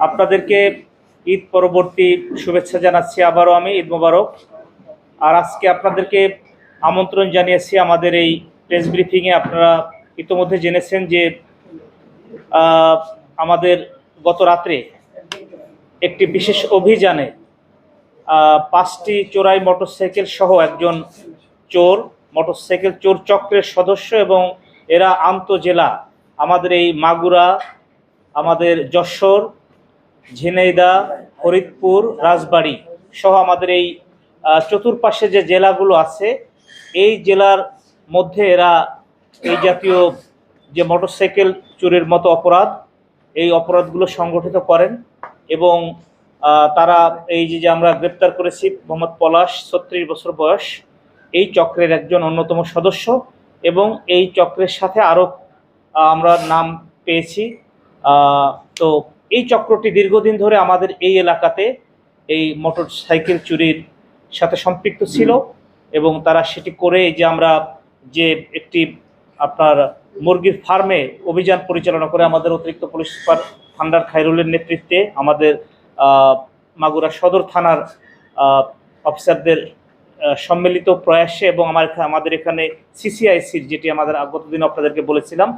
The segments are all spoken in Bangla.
আপনাদেরকে ঈদ পরবর্তী শুভেচ্ছা জানাচ্ছি। আবারও আমি ঈদ মোবারক। আর আজকে আপনাদেরকে আমন্ত্রণ জানিয়েছি আমাদের এই প্রেস ব্রিফিংয়ে। আপনারা ইতোমধ্যে জেনেছেন যে আমাদের গত রাত্রে একটি বিশেষ অভিযানে 5টি চোরাই মোটরসাইকেল সহ একজন চোর, মোটরসাইকেল চোর চক্রের সদস্য, এবং এরা আন্তঃজেলা আমাদের এই মাগুরা, আমাদের যশোর, ঝিনাইদহ, ফরিদপুর, রাজবাড়ী সহ আমাদের এই চতুর্পাশে যে জেলাগুলো আছে, এই জেলার মধ্যে এরা এই জাতীয় যে মোটরসাইকেল চুরির মতো অপরাধ, এই অপরাধগুলো সংগঠিত করেন। এবং তারা এই যে আমরা গ্রেপ্তার করেছি মোহাম্মদ পলাশ, 36 বছর বয়স, এই চক্রের একজন অন্যতম সদস্য। এবং এই চক্রের সাথে আরও আমরা নাম পেয়েছি। তো এই চক্রটি দীর্ঘদিন ধরে আমাদের এই এলাকাতে এই মোটর সাইকেল চুরির সাথে সম্পৃক্ত ছিল, এবং তারা সেটি করে যে আমরা যে একটি আপনার মুরগির ফার্মে অভিযান পরিচালনা করে আমাদের অতিরিক্ত পুলিশ সুপার থান্ডার খায়রুলের নেতৃত্বে আমাদের মাগুরা সদর থানার অফিসারদের সম্মিলিত প্রয়াসে এবং আমাদের এখানে সিসিআইসির, যেটি আমাদের গতদিন আপনাদেরকে বলেছিলাম,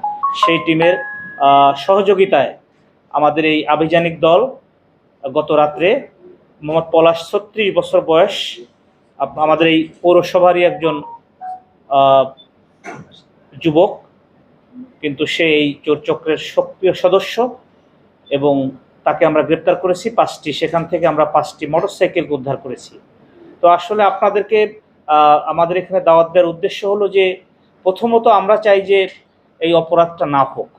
সেই টিমের সহযোগিতায় আমাদের এই আভিযানিক দল গত রাত্রে মোহাম্মদ পলাশ, 36 বছর বয়স, আমাদের এই পৌরসভারই একজন যুবক, কিন্তু সে এই চোর চক্রের সক্রিয় সদস্য, এবং তাকে আমরা গ্রেপ্তার করেছি 5টি। সেখান থেকে আমরা 5টি মোটরসাইকেল উদ্ধার করেছি। তো আসলে আপনাদেরকে আমাদের এখানে দাওয়াত দেওয়ার উদ্দেশ্য হলো যে, প্রথমত আমরা চাই যে এই অপরাধটা না হোক।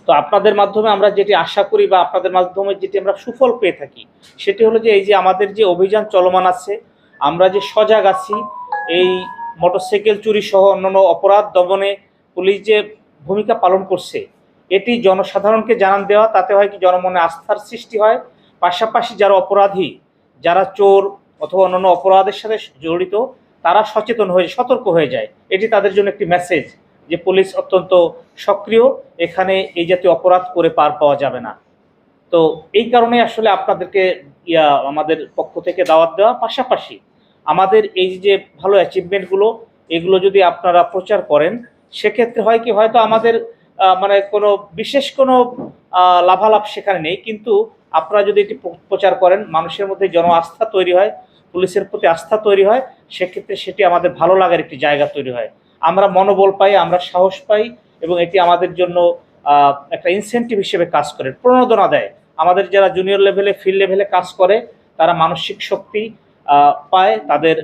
তো আপনাদের মাধ্যমে আমরা যেটি আশা করি বা আপনাদের মাধ্যমে যেটি আমরা সুফল পেয়ে থাকি, সেটি হলো যে এই যে আমাদের যে অভিযান চলমান আছে, আমরা যে সজাগ আছি, এই মোটরসাইকেল চুরি সহ অন্যান্য অপরাধ দমনে পুলিশ যে ভূমিকা পালন করছে, এটি জনসাধারণকে জানান দেওয়া। তাতে হয় কি, জনমনে আস্থার সৃষ্টি হয়। পাশাপাশি যারা অপরাধী, যারা চোর অথবা অন্যান্য অপরাধের সাথে জড়িত, তারা সচেতন হয়ে সতর্ক হয়ে যায়। এটি তাদের জন্য একটি মেসেজ যে পুলিশ অত্যন্ত সক্রিয়, এখানে এই জাতীয় অপরাধ করে পার পাওয়া যাবে না। তো এই কারণে আসলে আপনাদেরকে আমাদের পক্ষ থেকে দাওয়াত দেওয়া। পাশাপাশি আমাদের এই যে ভালো অ্যাচিভমেন্টগুলো, এগুলো যদি আপনারা প্রচার করেন, সেক্ষেত্রে হয় কি, হয়তো আমাদের মানে কোনো বিশেষ কোনো লাভালাভ সেখানে নেই, কিন্তু আপনারা যদি এটি প্রচার করেন, মানুষের মধ্যে জন আস্থা তৈরি হয়, পুলিশের প্রতি আস্থা তৈরি হয়, সেক্ষেত্রে সেটি আমাদের ভালো লাগার একটি জায়গা তৈরি হয়। আমরা মনোবল পাই, আমরা সাহস পাই, এবং এটি আমাদের জন্য একটা ইনসেন্টিভ হিসেবে কাজ করে, প্রণোদনা দেয়। আমাদের যারা জুনিয়র লেভেলে, ফিল্ড লেভেলে কাজ করে, তারা মানসিক শক্তি পায়, তাদের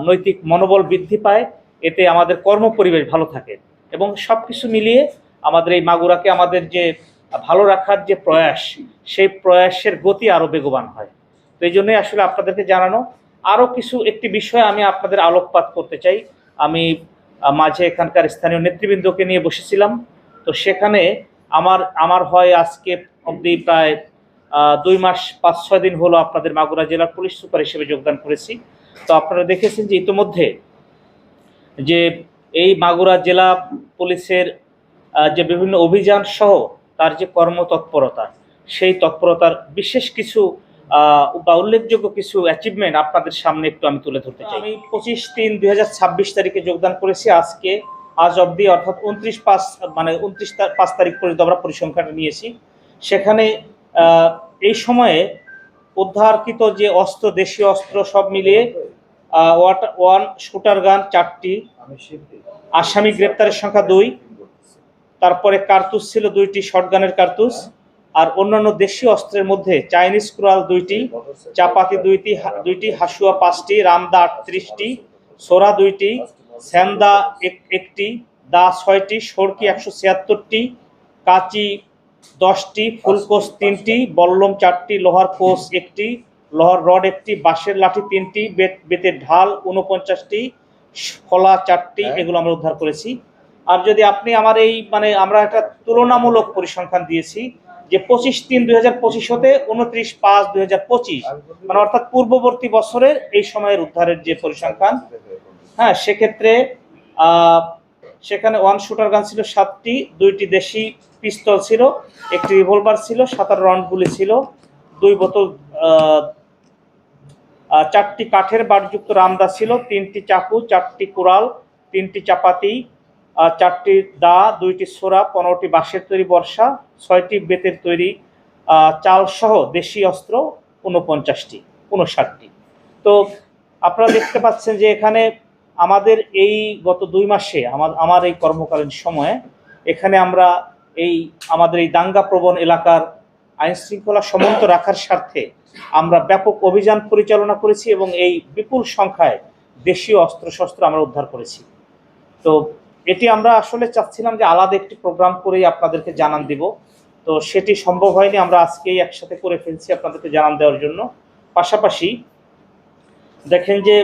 নৈতিক মনোবল বৃদ্ধি পায়। এতে আমাদের কর্মপরিবেশ ভালো থাকে, এবং সব কিছু মিলিয়ে আমাদের এই মাগুরাকে আমাদের যে ভালো রাখার যে প্রয়াস, সেই প্রয়াসের গতি আরও বেগবান হয়। তো এই জন্যই আসলে আপনাদেরকে জানানো। আরও একটি বিষয় আমি আপনাদের আলোকপাত করতে চাই। আমি মাঝে এখানকার স্থানীয় নেতৃবৃন্দকে নিয়ে বসেছিলাম। তো সেখানে আমার হয় আজকে অবধি প্রায় 2 মাস 5-6 দিন হলো আপনাদের মাগুরা জেলার পুলিশ সুপার হিসেবে যোগদান করেছি। তো আপনারা দেখেছেন যে ইতিমধ্যে যে এই মাগুরা জেলা পুলিশের যে বিভিন্ন অভিযান সহ তার যে কর্মতৎপরতা, সেই তৎপরতার বিশেষ কিছু বা উল্লেখযোগ্য কিছু অ্যাচিভমেন্ট আপনাদের সামনে একটু আমি তুলে ধরতে চাই। আমি 25/3/2026 তারিখে যোগদান করেছি। আজ অবধি, অর্থাৎ 29/5 মানে 29/5 তারিখ পর্যন্ত আমরা পরিসংখ্যানটা নিয়েছি। সেখানে এই সময়ে উদ্ধারকৃত যে অস্ত্র, দেশীয় অস্ত্র সব মিলিয়ে 1 শুটার গান 4টি, আসামি গ্রেপ্তারের সংখ্যা 2, তারপরে কার্তুজ ছিল 2টি, শটগানের কার্তুজ, আর অন্যান্য দেশীয় অস্ত্রের মধ্যে চাইনিজ কুড়াল 2টি, চাপাতি 2টি, হাসুয়া 5টি, রামদা 38টি, সোরা 2টি, স্যামদা 1টি, দা 6টি, সরকি 176টি, কাঁচি 10টি, ফুলকোস 3টি, বল্লম 4টি, লোহার কোষ 1টি, লোহার রড 1টি, বাঁশের লাঠি 3টি, বেতের ঢাল 49টি, ফলা 4টি, এগুলো আমরা উদ্ধার করেছি। আর যদি আপনি আমার এই আমরা একটা তুলনামূলক পরিসংখ্যান দিয়েছি যে 25/3/2025 হতে 29/5/2025, অর্থাৎ পূর্ববর্তী বছরের এই সময়ের উদ্ধারের যে পরিসংখ্যান, হ্যাঁ, সেক্ষেত্রে সেখানে ওয়ান শুটার গান ছিল 7টি, 2টি দেশি পিস্তল ছিল, একটি রিভলভার ছিল, 17 রাউন্ড গুলি ছিল, 2 বোতল 4টি কাঠের বারযুক্ত রামদা ছিল, 3টি চাকু, 4টি কুড়াল, 3টি চাপাতি, 4টি দা, 2টি সোরা, 15টি বাঁশের তৈরি বর্ষা, 6টি বেতের তৈরি চাল সহ দেশি অস্ত্র 59টি। তো আপনারা দেখতে পাচ্ছেন যে এখানে আমাদের এই গত 2 মাসে আমার এই কর্মকালীন সময়ে এখানে আমরা আমাদের এই দাঙ্গা প্রবণ এলাকার আইন শৃঙ্খলা সমুন্নত রাখার স্বার্থে আমরা ব্যাপক অভিযান পরিচালনা করেছি এবং এই বিপুল সংখ্যায় দেশীয় অস্ত্রশস্ত্র আমরা উদ্ধার করেছি। তো এটি আমরা আসলে চাচ্ছিলাম যে আলাদা একটি প্রোগ্রাম করেই আপনাদেরকে জানান দিব, তো সেটি সম্ভব হয়নি। আমরা আজকেই একসাথে করে ফেলছি আপনাদেরকে জানান দেওয়ার জন্য। পাশাপাশি দেখেন যে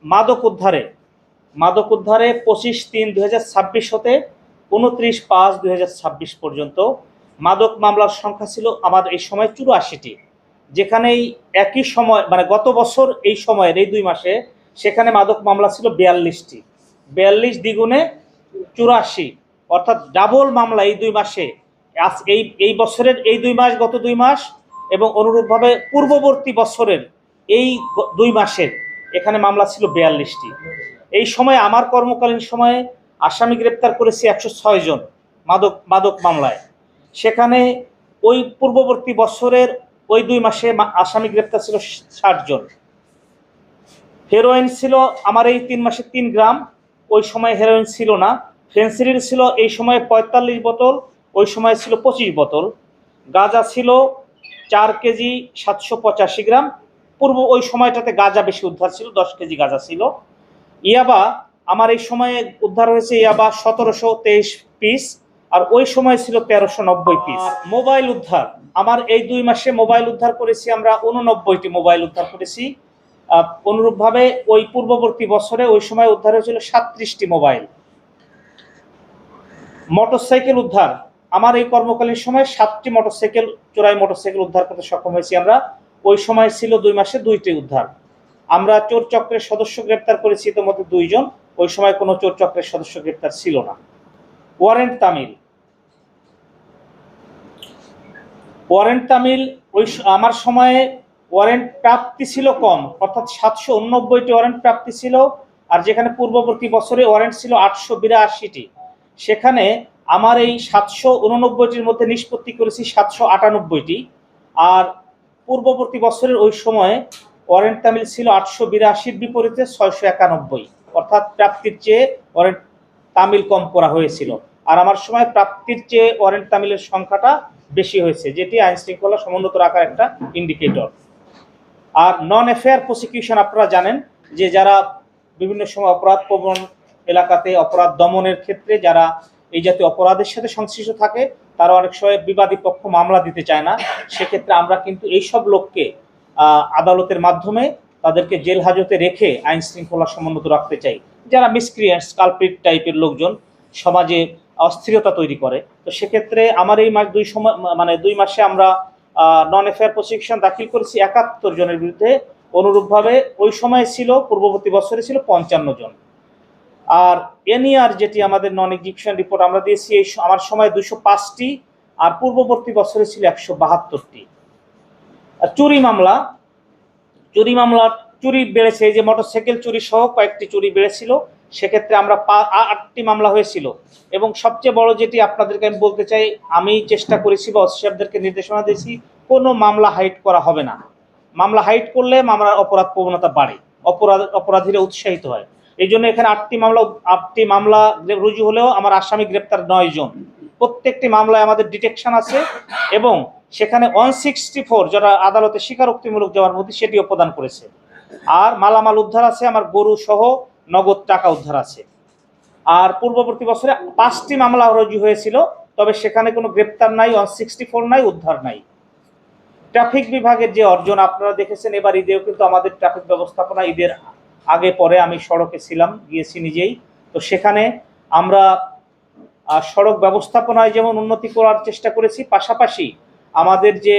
মাদক উদ্ধারে 25/3/2026 হতে 29/5/2026 পর্যন্ত মাদক মামলার সংখ্যা ছিল আমাদের এই সময় 84টি, যেখানে একই সময় মানে গত বছর এই সময়ের এই 2 মাসে সেখানে মাদক মামলা ছিল 42টি। 42 দ্বিগুণে 84, অর্থাৎ ডাবল মামলা এই 2 মাসে। এই বছরের এই 2 মাস, গত 2 মাস এবং অনুরূপভাবে পূর্ববর্তী বছরের এই 2 মাসের এখানে মামলা ছিল 42টি। এই সময় আমার কর্মকালীন সময়ে আসামি গ্রেপ্তার করেছি 106 জন মাদক মামলায়। সেখানে ওই পূর্ববর্তী বছরের ওই 2 মাসে আসামি গ্রেপ্তার ছিল 60 জন। হেরোইন ছিল আমার এই 3 মাসে 3 গ্রাম, ওই সময় হেরোইন ছিল না। ফেন্সিডিল ছিল এই সময় 45 বোতল, ওই সময় ছিল 25 বোতল। গাঁজা ছিল 4 কেজি 785 গ্রাম, ওই সময়টাতে গাঁজা বেশি উদ্ধার ছিল, 10 কেজি গাঁজা ছিল। ইয়াবা আমার এই সময়ে উদ্ধার হয়েছে ইয়াবা 1723 পিস, আর ওই সময় ছিল 1390 পিস। মোবাইল উদ্ধার আমার এই 2 মাসে মোবাইল উদ্ধার করেছি আমরা 89টি মোবাইল উদ্ধার করেছি। অনুরূপভাবে ওই পূর্ববর্তী বছরে ওই সময় উদ্ধার হয়েছিল 37টি মোবাইল। মোটরসাইকেল উদ্ধার আমার এই কর্মকালীন সময় 7টি চোরাই মোটরসাইকেল উদ্ধার করতে সক্ষম হয়েছি আমরা। ওই সময় ছিল 2 মাসে 2টি উদ্ধার। আমরা চোর চক্রের সদস্য গ্রেপ্তার করেছি ইতিমধ্যে 2 জন, ওই সময় কোনো চোর চক্রের সদস্য গ্রেপ্তার ছিল না। ওয়ারেন্ট তামিল ওই আমার সময়ে ওয়ারেন্ট প্রাপ্তি ছিল কম, অর্থাৎ 789টি ওয়ারেন্ট প্রাপ্তি ছিল, আর যেখানে পূর্ববর্তী বছরে ওয়ারেন্ট ছিল 882টি, সেখানে আমার এই 789টির মধ্যে নিষ্পত্তি করেছি 798টি। আর পূর্ববর্তী বছরের ওই সময়ে ওয়ারেন্ট তামিল ছিল 882-র বিপরীতে 691, অর্থাৎ প্রাপ্তির চেয়ে ওয়ারেন্ট তামিল কম করা হয়েছিল। আর আমার সময় প্রাপ্তির চেয়ে ওয়ারেন্ট তামিলের সংখ্যাটা বেশি হয়েছে, যেটি আইন শৃঙ্খলা সমুন্নত রাখার একটা ইন্ডিকেটর। আর নন এফআইআর প্রসিকিউশন আপনারা জানেন যে যারা বিভিন্ন সময় অপরাধ প্রবণ এলাকাতে অপরাধ দমনের ক্ষেত্রে যারা এই জাতীয় অপরাধের সাথে সংশ্লিষ্ট থাকে তারা অনেক সময় বিবাদী পক্ষ মামলা দিতে চায় না, সেক্ষেত্রে আমরা কিন্তু এইসব লোককে আদালতের মাধ্যমে তাদেরকে জেল হাজতে রেখে আইন শৃঙ্খলা সমুন্নত রাখতে চাই। যারা মিসক্রিয়েন্টস কালপ্রিট টাইপের লোকজন সমাজে অস্থিরতা তৈরি করে, তো সেক্ষেত্রে আমার এই 2 মাসে আমরা নন এফআইআর প্রসিকিউশন দাখিল করেছি 71 জনের বিরুদ্ধে। অনুরূপভাবে ওই সময় ছিল পূর্ববর্তী বছরে ছিল 55 জন। আর এনইআর যেটি আমাদের নন এক্সিকিউশন রিপোর্ট আমরা দিয়েছি আমার সময় 205টি, আর পূর্ববর্তী বছরে ছিল 172টি। চুরি বেড়েছে, এই যে মোটরসাইকেল চুরি সহ কয়েকটি চুরি বেড়েছিল, সেক্ষেত্রে আমরা 8টি মামলা হয়েছিল। এবং সবচেয়ে বড় যেটি আপনাদেরকে আমি বলতে চাই, আমি চেষ্টা করেছি বা ওসি সাহেবদেরকে নির্দেশনা দিয়েছি কোনো মামলা হাইড করা হবে না। মামলা হাইড করলে মামলার অপরাধ প্রবণতা বাড়ে, অপরাধীরা উৎসাহিত হয়। এই জন্য এখানে 8টি মামলা রুজু হলেও আমার আসামি গ্রেপ্তার 9 জন। প্রত্যেকটি মামলায় আমাদের ডিটেকশন আছে এবং সেখানে 164 যারা আদালতে স্বীকারোক্তিমূলক জবানবন্দি সেটিও প্রদান করেছে। আর মালামাল উদ্ধার আছে, আমার গরু সহ নগদ টাকা উদ্ধার আছে। আর পূর্ববর্তী বছরে 5টি মামলা রুজু হয়েছিল, তবে সেখানে কোনো গ্রেপ্তার নাই, 164 নাই, উদ্ধার নাই। ট্রাফিক বিভাগের যে অর্জন আপনারা দেখেছেন, এবার ঈদেও কিন্তু আমাদের ট্রাফিক ব্যবস্থাপনা, ঈদের আগে পরে আমি সড়কে ছিলাম, গিয়েছি নিজেই, তো সেখানে আমরা সড়ক ব্যবস্থাপনায় যেমন উন্নতি করার চেষ্টা করেছি, পাশাপাশি আমাদের যে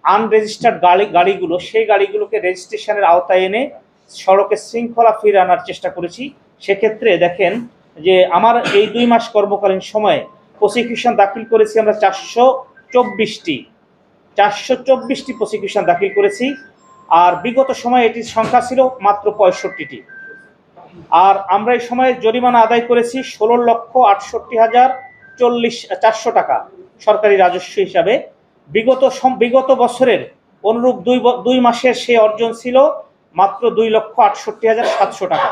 আনরেজিস্টার্ড গাড়িগুলো সেই গাড়িগুলোকে রেজিস্ট্রেশনের আওতায় এনে সড়কে শৃঙ্খলা ফিরিয়ে আনার চেষ্টা করেছি। সেক্ষেত্রে দেখেন যে আমার এই 2 মাস কর্মকালীন সময়ে প্রসিকিউশন দাখিল করেছি আমরা 424টি প্রসিকিউশন দাখিল করেছি, আর বিগত সময়ে এটির সংখ্যা ছিল মাত্র 65টি। আর আমরা এই সময়ে জরিমানা আদায় করেছি 16,68,440 টাকা সরকারি রাজস্ব হিসাবে। বিগত বছরের অনুরূপ 2 মাসের সেই অর্জন ছিল মাত্র 2,68,700 টাকা।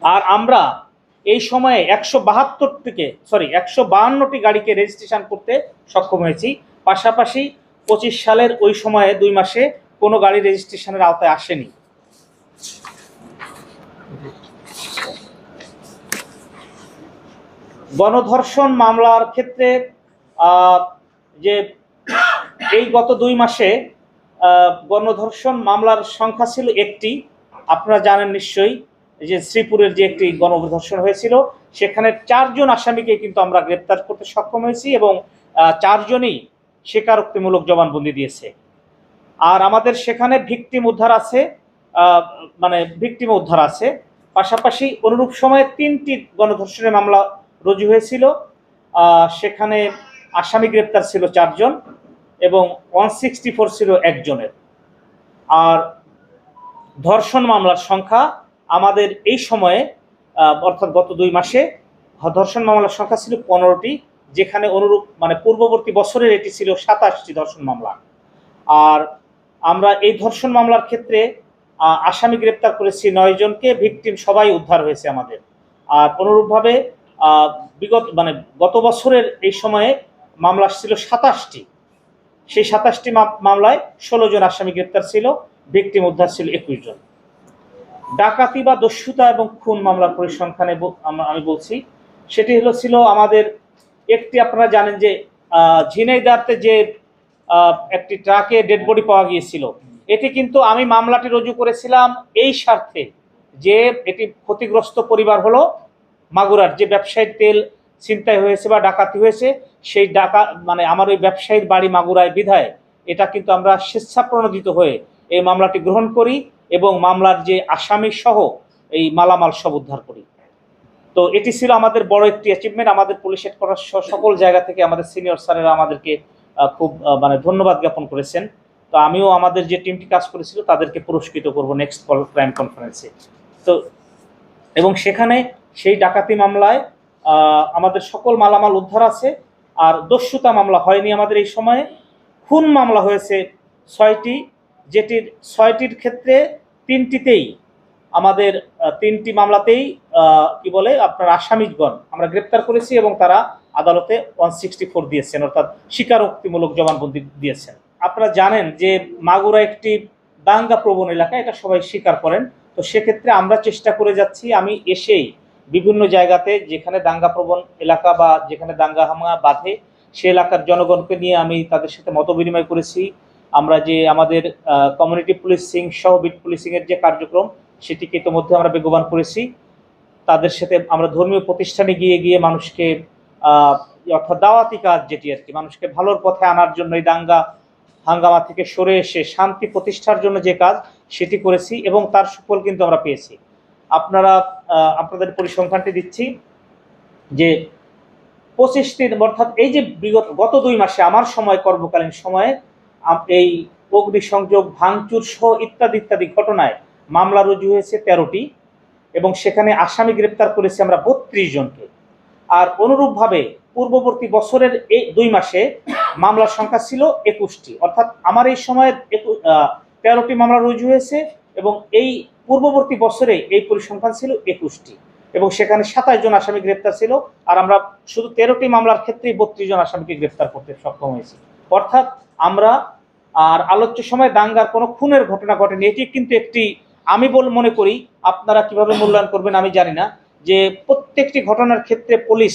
আর আমরা এই সময়ে 152টি গাড়িকে রেজিস্ট্রেশন করতে সক্ষম হয়েছি। পাশাপাশি 25 সালের ওই সময়ে 2 মাসে কোনো গাড়ি রেজিস্ট্রেশনের আওতায় আসেনি। গণধর্ষণ মামলার ক্ষেত্রে যে এই গত 2 মাসে গণধর্ষণ মামলার সংখ্যা ছিল একটি। আপনারা জানেন নিশ্চয়ই যে শ্রীপুরের যে একটি গণধর্ষণ হয়েছিল, সেখানে 4 জন আসামিকে কিন্তু আমরা গ্রেপ্তার করতে সক্ষম হয়েছি এবং 4 জনই স্বীকারোক্তিমূলক জবানবন্দি দিয়েছে। আর আমাদের সেখানে ভিকটিম উদ্ধার আছে। পাশাপাশি অনুরূপ সময়ে 3টি গণধর্ষণের মামলা রুজু হয়েছিল, সেখানে আসামি গ্রেপ্তার ছিল 4 জন এবং 164 ছিল 1 জনের। আর ধর্ষণ মামলার সংখ্যা আমাদের এই সময়ে অর্থাৎ গত 2 মাসে ধর্ষণ মামলার সংখ্যা ছিল 15টি, যেখানে অনুরূপ পূর্ববর্তী বছরের এটি ছিল 27টি ধর্ষণ মামলা। আর আমরা এই ধর্ষণ মামলার ক্ষেত্রে আসামি গ্রেপ্তার করেছি 9 জনকে, ভিকটিম সবাই উদ্ধার হয়েছে আমাদের। আর অনুরূপভাবে গত বছরের এই সময়ে মামলা ছিল 27টি, সেই 27টি মামলায় 16 জন আসামি গ্রেপ্তার ছিল, ভিকটিম উদ্ধার ছিল 21 জন। ডাকাতি বা দস্যুতা এবং খুন মামলার পরিসংখ্যানে আমি বলছি, সেটি ছিল আমাদের একটি, আপনারা জানেন যে ঝিনাইদহতে যে একটি ট্রাকে ডেড বডি পাওয়া গিয়েছিল, এটি কিন্তু আমি মামলাটি রুজু করেছিলাম এই স্বার্থে যে এটি ক্ষতিগ্রস্ত পরিবার হলো মাগুরার যে ব্যবসায়ীর তেল ছিনতাই হয়েছে বা ডাকাতি হয়েছে, সেই আমার ওই ব্যবসায়ীর বাড়ি মাগুরায় বিধায় এটা কিন্তু আমরা স্বেচ্ছাপ্রণোদিত হয়ে এই মামলাটি গ্রহণ করি এবং মামলার যে আসামি সহ এই মালামাল সব উদ্ধার করি। তো এটি ছিল আমাদের বড় একটি অ্যাচিভমেন্ট। আমাদের পুলিশ হেডকোয়ার্টার সকল জায়গা থেকে আমাদের সিনিয়র স্যারেরা আমাদেরকে খুব ধন্যবাদ জ্ঞাপন করেছেন। তো আমিও আমাদের যে টিমটি কাজ করেছিল তাদেরকে পুরস্কৃত করব নেক্সট ক্রাইম কনফারেন্সে। তো এবং সেখানে সেই ডাকাতি মামলায় আমাদের সকল মালামাল উদ্ধার আছে। আর দস্যুতা মামলা হয়নি আমাদের এই সময়ে। খুন মামলা হয়েছে 6টি, যেটির 6টির ক্ষেত্রে 3টিতেই আমাদের 3টি মামলাতেই আপনার আসামিগণ আমরা গ্রেপ্তার করেছি এবং তারা আদালতে 164 দিয়েছেন, অর্থাৎ স্বীকারোক্তিমূলক জবানবন্দি দিয়েছেন। আপনারা জানেন যে মাগুরা একটি দাঙ্গা প্রবণ এলাকা, এটা সবাই স্বীকার করেন। তো সেক্ষেত্রে আমরা চেষ্টা করে যাচ্ছি, আমি এসেই বিভিন্ন জায়গাতে যেখানে দাঙ্গা প্রবণ এলাকা বা যেখানে দাঙ্গা হামলা বাধে সে এলাকার জনগণকে নিয়ে আমি তাদের সাথে মত বিনিময় করেছি। আমরা যে আমাদের কমিউনিটি পুলিশিং সহ বিট পুলিশিংয়ের যে কার্যক্রম সেটিকে ইতিমধ্যে আমরা বেগবান করেছি। তাদের সাথে আমরা ধর্মীয় প্রতিষ্ঠানে গিয়ে মানুষকে অর্থাৎ দাওয়াতি কাজ, যেটি আর কি মানুষকে ভালোর পথে আনার জন্য, এই দাঙ্গা হাঙ্গামা থেকে সরে এসে শান্তি প্রতিষ্ঠার জন্য যে কাজ সেটি করেছি এবং তার সুফল কিন্তু আমরা পেয়েছি। আপনাদের পরিসংখ্যানটি দিচ্ছি যে 25টি, অর্থাৎ এই যে গত 2 মাসে আমার কর্মকালীন সময়ে এই অগ্নিসংযোগ, ভাঙচুর সহ ইত্যাদি ঘটনায় মামলা রুজু হয়েছে 13টি এবং সেখানে আসামি গ্রেপ্তার করেছি আমরা 32 জনকে। আর অনুরূপভাবে পূর্ববর্তী বছরের এই 2 মাসে মামলার সংখ্যা ছিল 21টি, অর্থাৎ আমার এই সময়ে 13টি মামলা রুজু হয়েছে এবং এই পূর্ববর্তী বছরে এই পরিসংখ্যান ছিল 21টি এবং সেখানে 27 জন আসামি গ্রেপ্তার ছিল। আর আমরা শুধু 13টি মামলার ক্ষেত্রে 32 জন আসামিকে গ্রেপ্তার করতে সক্ষম হয়েছি। অর্থাৎ আমরা আর আলোচ্য সময় দাঙ্গার কোনো খুনের ঘটনা ঘটেনি। এটি কিন্তু একটি, আমি মনে করি, আপনারা কিভাবে মূল্যায়ন করবেন আমি জানি না, যে প্রত্যেকটি ঘটনার ক্ষেত্রে পুলিশ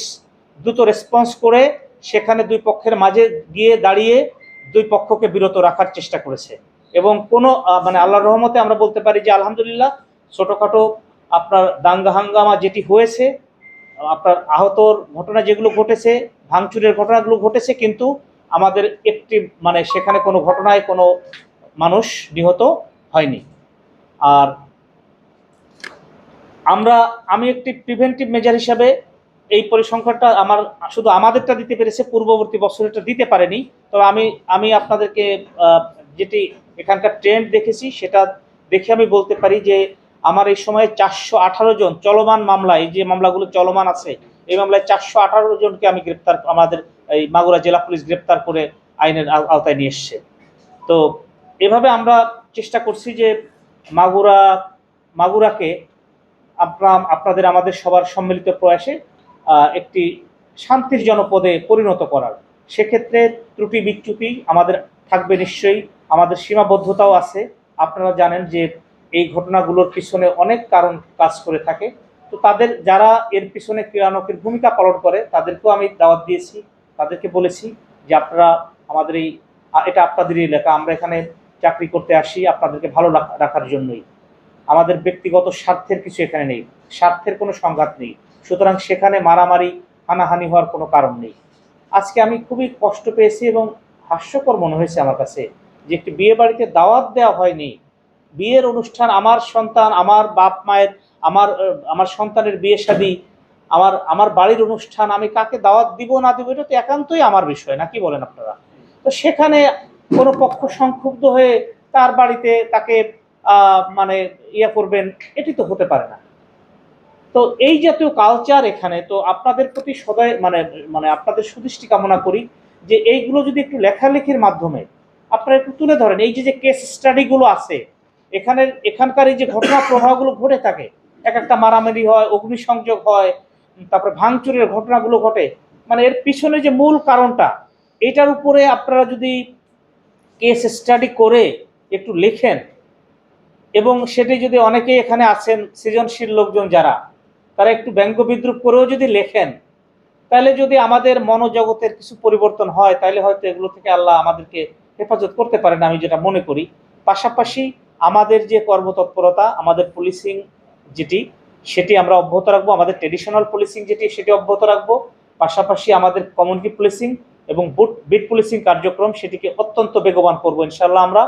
দ্রুত রেসপন্স করে সেখানে 2 পক্ষের মাঝে গিয়ে দাঁড়িয়ে 2 পক্ষকে বিরত রাখার চেষ্টা করেছে এবং কোনো আল্লাহর রহমতে আমরা বলতে পারি যে আলহামদুলিল্লাহ ছোটোখাটো আপনার দাঙ্গা হাঙ্গামা যেটি হয়েছে, আপনার আহতর ঘটনা যেগুলো ঘটেছে, ভাঙচুরের ঘটনাগুলো ঘটেছে, কিন্তু আমাদের একটি সেখানে কোনো ঘটনায় কোনো মানুষ নিহত হয়নি। আর আমি একটি প্রিভেন্টিভ মেজার হিসাবে এই পরিসংখ্যানটা শুধু আমাদেরটা দিতে পেরেছে, পূর্ববর্তী বছরেরটা দিতে পারেনি। তবে আমি আপনাদেরকে যেটি এখানকার ট্রেন্ড দেখেছি সেটা দেখে আমি বলতে পারি যে আমার এই সময়ে 418 জন চলমান মামলায়, যে মামলাগুলো চলমান আছে এই মামলায় 418 জনকে আমি আমাদের এই মাগুরা জেলা পুলিশ গ্রেপ্তার করে আইনের আওতায় নিয়ে এসছে। তো এভাবে আমরা চেষ্টা করছি যে মাগুরাকে আপনাদের আমাদের সবার সম্মিলিত প্রয়াসে একটি শান্তির জনপদে পরিণত করার। সেক্ষেত্রে ত্রুটি বিচ্যুতি আমাদের থাকবে নিশ্চয়ই, আমাদের সীমাবদ্ধতাও আছে। আপনারা জানেন যে এই ঘটনাগুলোর পিছনে অনেক কারণ কাজ করে থাকে। তো যারা এর পিছনে ক্রিয়ানকের ভূমিকা পালন করে তাদেরকেও আমি দাওয়াত দিয়েছি, তাদেরকে বলেছি যে আপনারা আমাদের এটা আপনাদেরই এলাকা, আমরা এখানে চাকরি করতে আসি আপনাদেরকে ভালো রাখার জন্যই, আমাদের ব্যক্তিগত স্বার্থের কিছু এখানে নেই, স্বার্থের কোনো সংঘাত নেই, সুতরাং সেখানে মারামারি হানাহানি হওয়ার কোনো কারণ নেই। আজকে আমি খুবই কষ্ট পেয়েছি এবং হাস্যকর মনে হয়েছে আমার কাছে যে একটি বিয়ে বাড়িতে দাওয়াত দেওয়া হয়নি। বিয়ের অনুষ্ঠান, আমার সন্তান, আমার বাপ মায়ের, আমার সন্তানের বিয়ে শাদী, আমার বাড়ির অনুষ্ঠান, আমি কাকে দাওয়াত দিব না দিব এটা তো একান্তই আমার বিষয়, নাকি বলেন আপনারা? তো সেখানে কোনো পক্ষ সংক্ষুব্ধ হয়ে তার বাড়িতে তাকে মানে করবেন, এটি তো হতে পারে না। তো এই জাতীয় কালচার এখানে, তো আপনাদের প্রতি সদয় মানে আপনাদের সুদৃষ্টি কামনা করি যে এইগুলো যদি একটু লেখালেখির মাধ্যমে আপনারা একটু তুলে ধরেন। এই যে কেস স্টাডিগুলো আছে এখানকার এই যে ঘটনা প্রবাহগুলো ঘটে থাকে, একটা মারামারি হয়, অগ্নিসংযোগ হয়, তারপরে ভাঙচুরের ঘটনাগুলো ঘটে, মানে এর পিছনে যে মূল কারণটা, এটার উপরে আপনারা যদি কেস স্টাডি করে একটু লেখেন এবং সেটি যদি অনেকেই এখানে আছেন সৃজনশীল লোকজন যারা, তারা একটু ব্যঙ্গ বিদ্রুপ করেও যদি লেখেন, তাহলে যদি আমাদের মনোজগতের কিছু পরিবর্তন হয় তাহলে হয়তো এগুলো থেকে আল্লাহ আমাদেরকে হেফাজত করতে পারেন, আমি যেটা মনে করি। পাশাপাশি আমাদের যে কর্মতৎপরতা, আমাদের পুলিশিং সেটি আমরা অব্যাহত রাখবো, আমাদের ট্রেডিশনাল পুলিশিং সেটি অব্যাহত রাখবো। পাশাপাশি আমাদের কমিউনিটি পুলিশিং এবং বিট পুলিশিং কার্যক্রম সেটিকে অত্যন্ত বেগবান করবো ইনশাআল্লাহ আমরা।